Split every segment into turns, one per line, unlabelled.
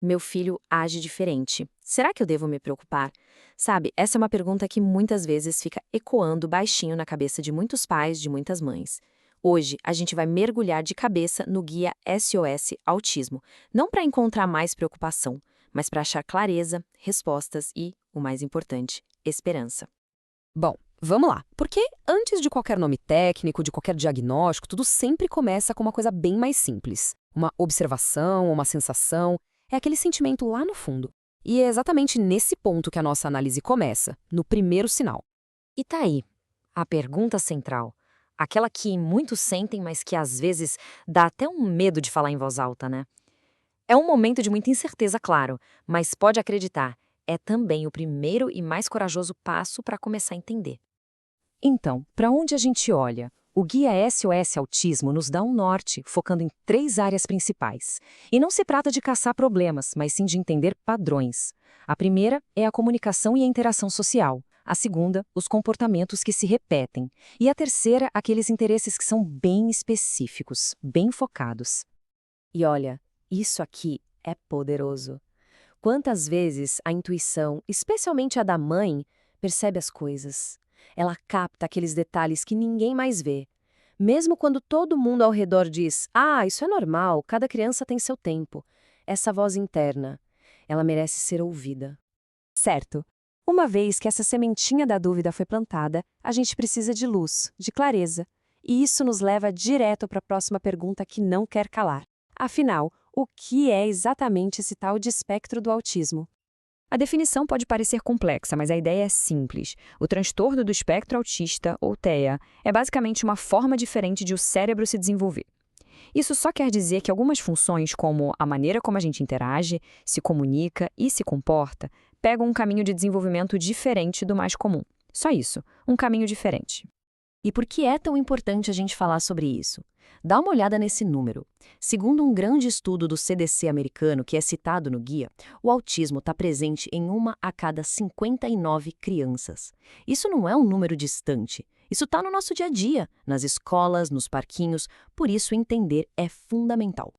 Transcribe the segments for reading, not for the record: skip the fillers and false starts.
Meu filho age diferente. Será que eu devo me preocupar? Sabe, essa é uma pergunta que muitas vezes fica ecoando baixinho na cabeça de muitos pais, de muitas mães. Hoje, a gente vai mergulhar de cabeça no guia SOS Autismo, não para encontrar mais preocupação, mas para achar clareza, respostas e, o mais importante, esperança.
Bom, vamos lá. Porque antes de qualquer nome técnico, de qualquer diagnóstico, tudo sempre começa com uma coisa bem mais simples. Uma observação, uma sensação, é aquele sentimento lá no fundo. E é exatamente nesse ponto que a nossa análise começa, no primeiro sinal.
E tá aí, a pergunta central. Aquela que muitos sentem, mas que às vezes dá até um medo de falar em voz alta, né? É um momento de muita incerteza, claro, mas pode acreditar, é também o primeiro e mais corajoso passo para começar a entender. Então, para onde a gente olha? O Guia SOS Autismo nos dá um norte, focando em 3 áreas principais. E não se trata de caçar problemas, mas sim de entender padrões. A primeira é a comunicação e a interação social. A segunda, os comportamentos que se repetem. E a terceira, aqueles interesses que são bem específicos, bem focados. E olha, isso aqui é poderoso. Quantas vezes a intuição, especialmente a da mãe, percebe as coisas? Ela capta aqueles detalhes que ninguém mais vê. Mesmo quando todo mundo ao redor diz: "Ah, isso é normal, cada criança tem seu tempo." Essa voz interna, ela merece ser ouvida.
Certo. Uma vez que essa sementinha da dúvida foi plantada, a gente precisa de luz, de clareza. E isso nos leva direto para a próxima pergunta que não quer calar. Afinal, o que é exatamente esse tal de espectro do autismo? A definição pode parecer complexa, mas a ideia é simples. O transtorno do espectro autista, ou TEA, é basicamente uma forma diferente de o cérebro se desenvolver. Isso só quer dizer que algumas funções, como a maneira como a gente interage, se comunica e se comporta, pegam um caminho de desenvolvimento diferente do mais comum. Só isso, um caminho diferente.
E por que é tão importante a gente falar sobre isso? Dá uma olhada nesse número. Segundo um grande estudo do CDC americano que é citado no guia, o autismo está presente em 1 a cada 59 crianças. Isso não é um número distante. Isso está no nosso dia a dia, nas escolas, nos parquinhos, por isso entender é fundamental.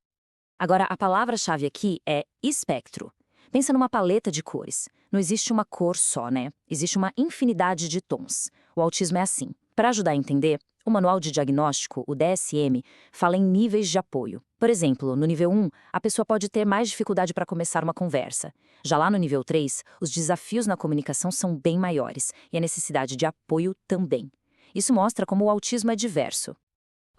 Agora, a palavra-chave aqui é espectro. Pensa numa paleta de cores. Não existe uma cor só, né? Existe uma infinidade de tons. O autismo é assim. Para ajudar a entender, o Manual de Diagnóstico, o DSM, fala em níveis de apoio. Por exemplo, no nível 1, a pessoa pode ter mais dificuldade para começar uma conversa. Já lá no nível 3, os desafios na comunicação são bem maiores e a necessidade de apoio também. Isso mostra como o autismo é diverso.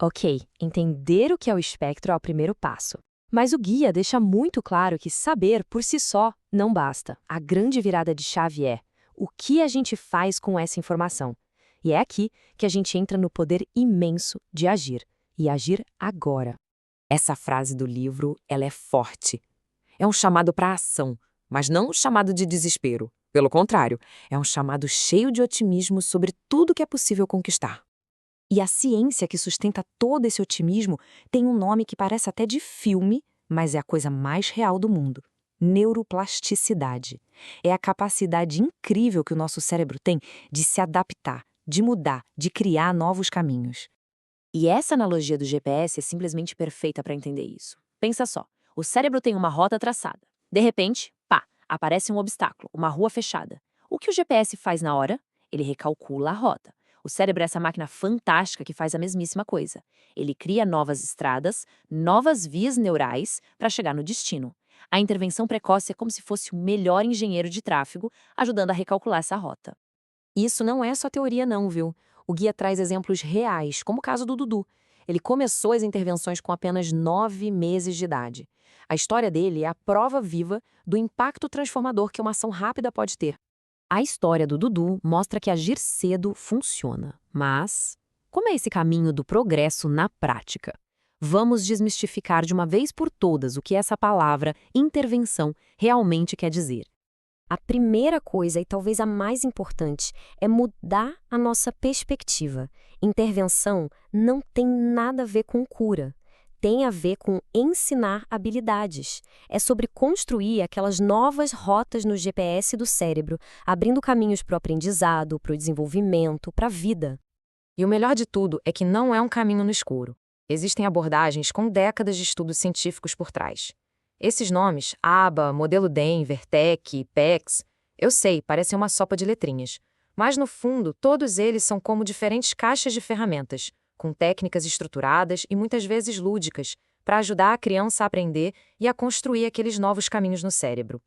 Ok, entender o que é o espectro é o primeiro passo. Mas o guia deixa muito claro que saber por si só não basta. A grande virada de chave é o que a gente faz com essa informação. E é aqui que a gente entra no poder imenso de agir. E agir agora.
Essa frase do livro, ela é forte. É um chamado para a ação, mas não um chamado de desespero. Pelo contrário, é um chamado cheio de otimismo sobre tudo que é possível conquistar. E a ciência que sustenta todo esse otimismo tem um nome que parece até de filme, mas é a coisa mais real do mundo. Neuroplasticidade. É a capacidade incrível que o nosso cérebro tem de se adaptar, de mudar, de criar novos caminhos. E essa analogia do GPS é simplesmente perfeita para entender isso. Pensa só, o cérebro tem uma rota traçada. De repente, pá, aparece um obstáculo, uma rua fechada. O que o GPS faz na hora? Ele recalcula a rota. O cérebro é essa máquina fantástica que faz a mesmíssima coisa. Ele cria novas estradas, novas vias neurais para chegar no destino. A intervenção precoce é como se fosse o melhor engenheiro de tráfego, ajudando a recalcular essa rota. Isso não é só teoria não, viu? O guia traz exemplos reais, como o caso do Dudu. Ele começou as intervenções com apenas 9 meses de idade. A história dele é a prova viva do impacto transformador que uma ação rápida pode ter. A história do Dudu mostra que agir cedo funciona. Mas como é esse caminho do progresso na prática? Vamos desmistificar de uma vez por todas o que essa palavra, intervenção, realmente quer dizer.
A primeira coisa, e talvez a mais importante, é mudar a nossa perspectiva. Intervenção não tem nada a ver com cura. Tem a ver com ensinar habilidades. É sobre construir aquelas novas rotas no GPS do cérebro, abrindo caminhos para o aprendizado, para o desenvolvimento, para a vida.
E o melhor de tudo é que não é um caminho no escuro. Existem abordagens com décadas de estudos científicos por trás.
Esses nomes, ABA, Modelo Denver, TEC, PEX, eu sei, parecem uma sopa de letrinhas. Mas, no fundo, todos eles são como diferentes caixas de ferramentas, com técnicas estruturadas e muitas vezes lúdicas, para ajudar a criança a aprender e a construir aqueles novos caminhos no cérebro.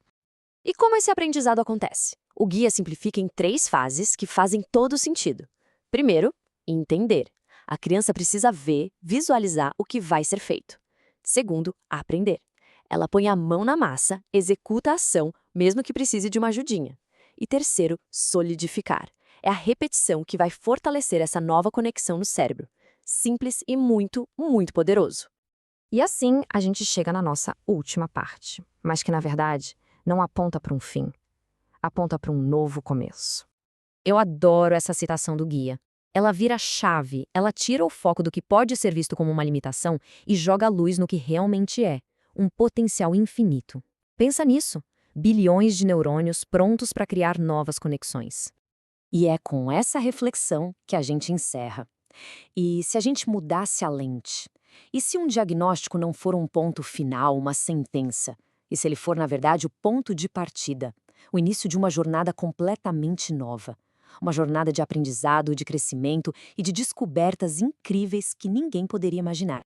E como esse aprendizado acontece? O guia simplifica em 3 fases que fazem todo sentido. Primeiro, entender. A criança precisa ver, visualizar o que vai ser feito. Segundo, aprender. Ela põe a mão na massa, executa a ação, mesmo que precise de uma ajudinha. E terceiro, solidificar. É a repetição que vai fortalecer essa nova conexão no cérebro. Simples e muito, muito poderoso.
E assim a gente chega na nossa última parte, mas que, na verdade, não aponta para um fim, aponta para um novo começo. Eu adoro essa citação do guia. Ela vira a chave, ela tira o foco do que pode ser visto como uma limitação e joga a luz no que realmente é, um potencial infinito. Pensa nisso, bilhões de neurônios prontos para criar novas conexões. E é com essa reflexão que a gente encerra. E se a gente mudasse a lente? E se um diagnóstico não for um ponto final, uma sentença? E se ele for, na verdade, o ponto de partida? O início de uma jornada completamente nova. Uma jornada de aprendizado, de crescimento e de descobertas incríveis que ninguém poderia imaginar.